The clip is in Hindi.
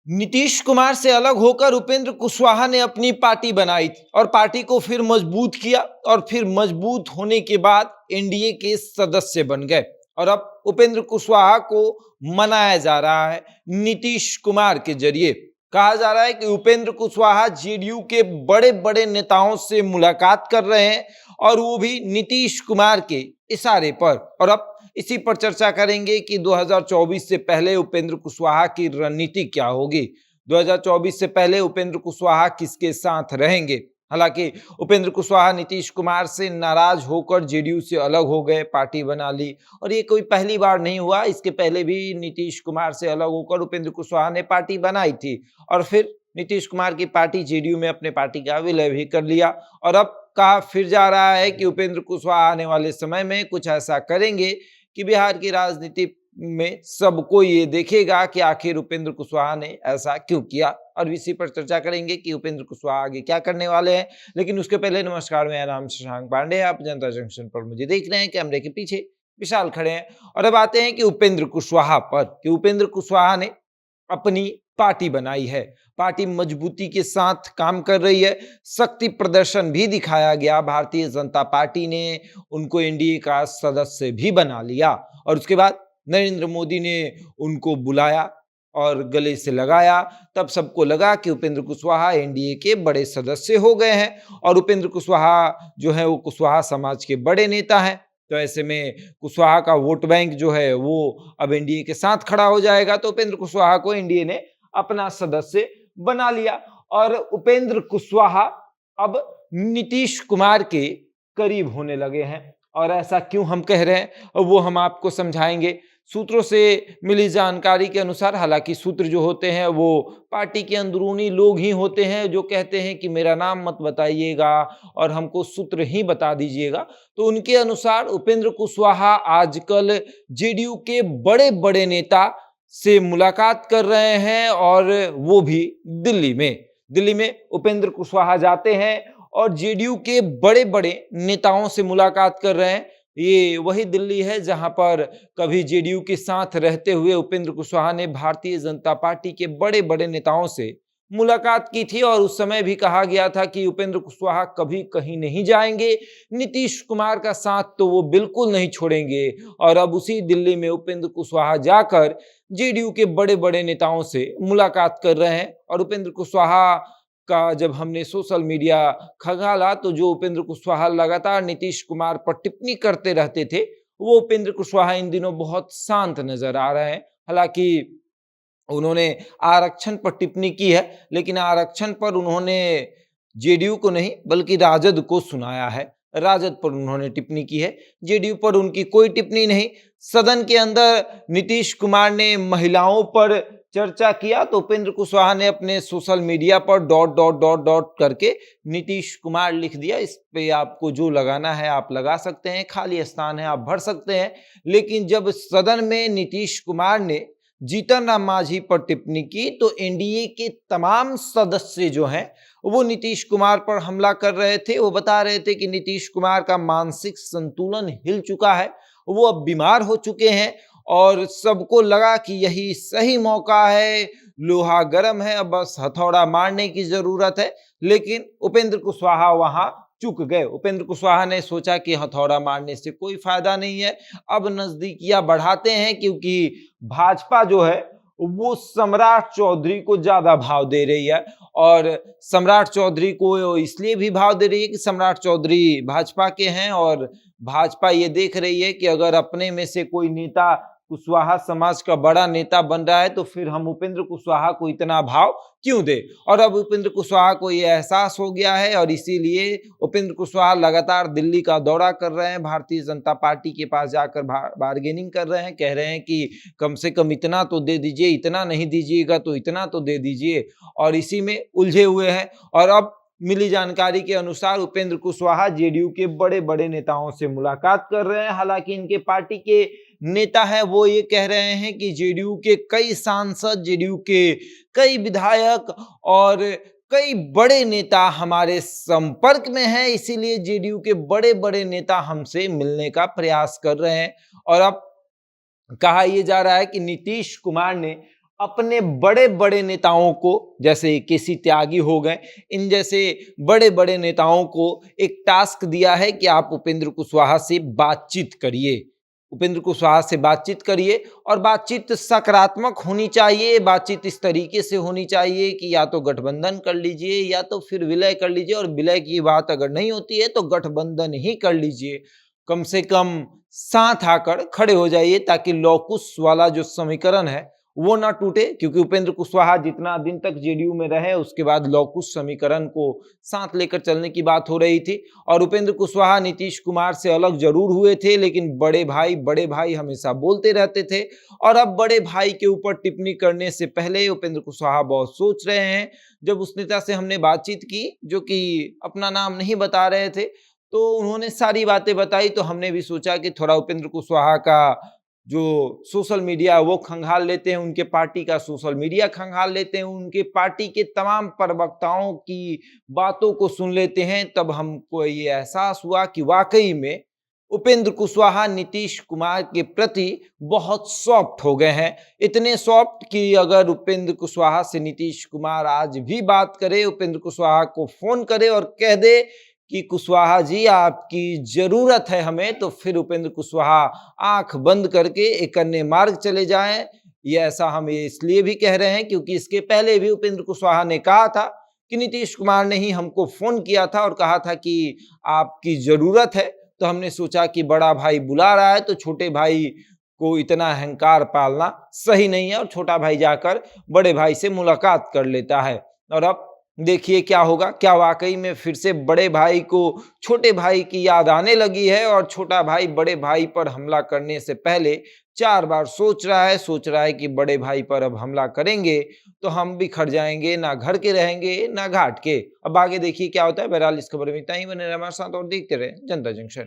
नीतीश कुमार से अलग होकर उपेंद्र कुशवाहा ने अपनी पार्टी बनाई और पार्टी को फिर मजबूत किया और फिर मजबूत होने के बाद एनडीए के सदस्य बन गए और अब उपेंद्र कुशवाहा को मनाया जा रहा है नीतीश कुमार के जरिए। कहा जा रहा है कि उपेंद्र कुशवाहा जेडीयू के बड़े बड़े नेताओं से मुलाकात कर रहे हैं और वो भी नीतीश कुमार के इशारे पर। और अब इसी पर चर्चा करेंगे कि 2024 से पहले उपेंद्र कुशवाहा की रणनीति क्या होगी, 2024 से पहले उपेंद्र कुशवाहा किसके साथ रहेंगे। हालांकि उपेंद्र कुशवाहा नीतीश कुमार से नाराज होकर जेडीयू से अलग हो गए, पार्टी बना ली और ये कोई पहली बार नहीं हुआ। इसके पहले भी नीतीश कुमार से अलग होकर उपेंद्र कुशवाहा ने पार्टी बनाई थी और फिर नीतीश कुमार की पार्टी जेडीयू में अपने पार्टी का विलय भी कर लिया और अब कहा फिर जा रहा है कि उपेंद्र कुशवाहा आने वाले समय में कुछ ऐसा करेंगे कि बिहार की राजनीति में सबको ये देखेगा कि आखिर उपेंद्र कुशवाहा ने ऐसा क्यों किया। और इसी पर चर्चा करेंगे कि उपेंद्र कुशवाहा आगे क्या करने वाले हैं। लेकिन उसके पहले नमस्कार, मेरा नाम शशांक पांडे, आप जनता जंक्शन पर मुझे देख रहे हैं, कैमरे के पीछे विशाल खड़े हैं। और अब आते हैं कि उपेंद्र कुशवाहा पर, कि उपेंद्र कुशवाहा ने अपनी पार्टी बनाई है, पार्टी मजबूती के साथ काम कर रही है, शक्ति प्रदर्शन भी दिखाया गया। भारतीय जनता पार्टी ने उनको एनडीए का सदस्य भी बना लिया और उसके बाद नरेंद्र मोदी ने उनको बुलाया और गले से लगाया। तब सबको लगा कि उपेंद्र कुशवाहा एनडीए के बड़े सदस्य हो गए हैं और उपेंद्र कुशवाहा जो है वो कुशवाहा समाज के बड़े नेता हैं। तो ऐसे में कुशवाहा का वोट बैंक जो है वो अब एनडीए के साथ खड़ा हो जाएगा। तो उपेंद्र कुशवाहा को एनडीए ने अपना सदस्य बना लिया और उपेंद्र कुशवाहा अब नीतीश कुमार के करीब होने लगे हैं। और ऐसा क्यों हम कह रहे हैं वो हम आपको समझाएंगे। सूत्रों से मिली जानकारी के अनुसार, हालांकि सूत्र जो होते हैं वो पार्टी के अंदरूनी लोग ही होते हैं जो कहते हैं कि मेरा नाम मत बताइएगा और हमको सूत्र ही बता दीजिएगा। तो उनके अनुसार उपेंद्र कुशवाहा आजकल जेडीयू के बड़े बड़े नेता से मुलाकात कर रहे हैं और वो भी दिल्ली में। दिल्ली में उपेंद्र कुशवाहा जाते हैं और जेडीयू के बड़े बड़े नेताओं से मुलाकात कर रहे हैं। ये वही दिल्ली है जहां पर कभी जेडीयू के साथ रहते हुए उपेंद्र कुशवाहा ने भारतीय जनता पार्टी के बड़े बड़े नेताओं से मुलाकात की थी और उस समय भी कहा गया था कि उपेंद्र कुशवाहा कभी कहीं नहीं जाएंगे, नीतीश कुमार का साथ तो वो बिल्कुल नहीं छोड़ेंगे। और अब उसी दिल्ली में उपेंद्र कुशवाहा जाकर जेडीयू के बड़े बड़े नेताओं से मुलाकात कर रहे हैं। और उपेंद्र कुशवाहा का जब हमने सोशल मीडिया खंगाला तो जो उपेंद्र कुशवाहा लगातार नीतीश कुमार पर टिप्पणी करते रहते थे, वो उपेंद्र कुशवाहा इन दिनों बहुत शांत नजर आ रहे हैं। हालांकि उन्होंने आरक्षण पर टिप्पणी की है, लेकिन आरक्षण पर उन्होंने जेडीयू को नहीं बल्कि राजद को सुनाया है। राजद पर उन्होंने टिप्पणी की है, जेडीयू पर उनकी कोई टिप्पणी नहीं। सदन के अंदर नीतीश कुमार ने महिलाओं पर चर्चा किया तो उपेंद्र कुशवाहा ने अपने सोशल मीडिया पर डॉट डॉट डॉट डॉट करके नीतीश कुमार लिख दिया। इस पे आपको जो लगाना है आप लगा सकते हैं, खाली स्थान है आप भर सकते हैं। लेकिन जब सदन में नीतीश कुमार ने जीतन राम मांझी पर टिप्पणी की तो एनडीए के तमाम सदस्य जो हैं वो नीतीश कुमार पर हमला कर रहे थे। वो बता रहे थे कि नीतीश कुमार का मानसिक संतुलन हिल चुका है, वो अब बीमार हो चुके हैं और सबको लगा कि यही सही मौका है, लोहा गर्म है, अब बस हथौड़ा मारने की जरूरत है। लेकिन उपेंद्र कुशवाहा वहां चूक गए। उपेंद्र कुशवाहा ने सोचा कि हथौड़ा मारने से कोई फायदा नहीं है, अब नजदीकियां बढ़ाते हैं, क्योंकि भाजपा जो है वो सम्राट चौधरी को ज्यादा भाव दे रही है। और सम्राट चौधरी को इसलिए भी भाव दे रही है कि सम्राट चौधरी भाजपा के हैं और भाजपा ये देख रही है कि अगर अपने में से कोई नेता कुशवाहा समाज का बड़ा नेता बन रहा है तो फिर हम उपेंद्र कुशवाहा को इतना भाव क्यों दे। और अब उपेंद्र कुशवाहा को यह एहसास हो गया है और इसीलिए उपेंद्र कुशवाहा लगातार दिल्ली का दौरा कर रहे हैं, भारतीय जनता पार्टी के पास जाकर बार्गेनिंग कर रहे हैं, कह रहे हैं कि कम से कम इतना तो दे दीजिए, इतना नहीं दीजिएगा तो इतना तो दे दीजिए। और इसी में उलझे हुए हैं। और अब मिली जानकारी के अनुसार उपेंद्र कुशवाहा जेडीयू के बड़े बड़े नेताओं से मुलाकात कर रहे हैं। हालांकि इनके पार्टी के नेता हैं वो ये कह रहे हैं कि जेडीयू के कई सांसद, जेडीयू के कई विधायक और कई बड़े नेता हमारे संपर्क में हैं, इसीलिए जेडीयू के बड़े बड़े नेता हमसे मिलने का प्रयास कर रहे हैं। और अब कहा यह जा रहा है कि नीतीश कुमार ने अपने बड़े बड़े नेताओं को, जैसे केसी त्यागी हो गए, इन जैसे बड़े बड़े नेताओं को एक टास्क दिया है कि आप उपेंद्र कुशवाहा से बातचीत करिए। उपेंद्र कुशवाहा से बातचीत करिए और बातचीत सकारात्मक होनी चाहिए। बातचीत इस तरीके से होनी चाहिए कि या तो गठबंधन कर लीजिए या तो फिर विलय कर लीजिए, और विलय की बात अगर नहीं होती है तो गठबंधन ही कर लीजिए। कम से कम साथ आकर खड़े हो जाइए ताकि लॉकुस वाला जो समीकरण है वो ना टूटे, क्योंकि उपेंद्र कुशवाहा जितना दिन तक जेडीयू में रहे उसके बाद लॉकुस समीकरण को साथ लेकर चलने की बात हो रही थी। और उपेंद्र कुशवाहा नीतीश कुमार से अलग जरूर हुए थे, लेकिन बड़े भाई हमेशा बोलते रहते थे। और अब बड़े भाई के ऊपर टिप्पणी करने से पहले उपेंद्र कुशवाहा बहुत सोच रहे हैं। जब उस नेता से हमने बातचीत की, जो कि अपना नाम नहीं बता रहे थे, तो उन्होंने सारी बातें बताई, तो हमने भी सोचा कि थोड़ा उपेंद्र कुशवाहा का जो सोशल मीडिया वो खंगाल लेते हैं, उनके पार्टी का सोशल मीडिया खंगाल लेते हैं, उनके पार्टी के तमाम प्रवक्ताओं की बातों को सुन लेते हैं। तब हमको ये एहसास हुआ कि वाकई में उपेंद्र कुशवाहा नीतीश कुमार के प्रति बहुत सॉफ्ट हो गए हैं। इतने सॉफ्ट कि अगर उपेंद्र कुशवाहा से नीतीश कुमार आज भी बात करे, उपेंद्र कुशवाहा को फोन करे और कह दे कि कुशवाहा जी आपकी जरूरत है हमें, तो फिर उपेंद्र कुशवाहा आंख बंद करके एक अन्य मार्ग चले जाएं। ये ऐसा हम इसलिए भी कह रहे हैं क्योंकि इसके पहले भी उपेंद्र कुशवाहा ने कहा था कि नीतीश कुमार ने ही हमको फोन किया था और कहा था कि आपकी जरूरत है। तो हमने सोचा कि बड़ा भाई बुला रहा है तो छोटे भाई को इतना अहंकार पालना सही नहीं है, और छोटा भाई जाकर बड़े भाई से मुलाकात कर लेता है। और अब देखिए क्या होगा, क्या वाकई में फिर से बड़े भाई को छोटे भाई की याद आने लगी है और छोटा भाई बड़े भाई पर हमला करने से पहले 4 बार सोच रहा है कि बड़े भाई पर अब हमला करेंगे तो हम बिखर जाएंगे, ना घर के रहेंगे ना घाट के। अब आगे देखिए क्या होता है। बहरहाल इस खबर में इतना ही, बने रहे हमारे साथ और देखते रहे जनता जंक्शन।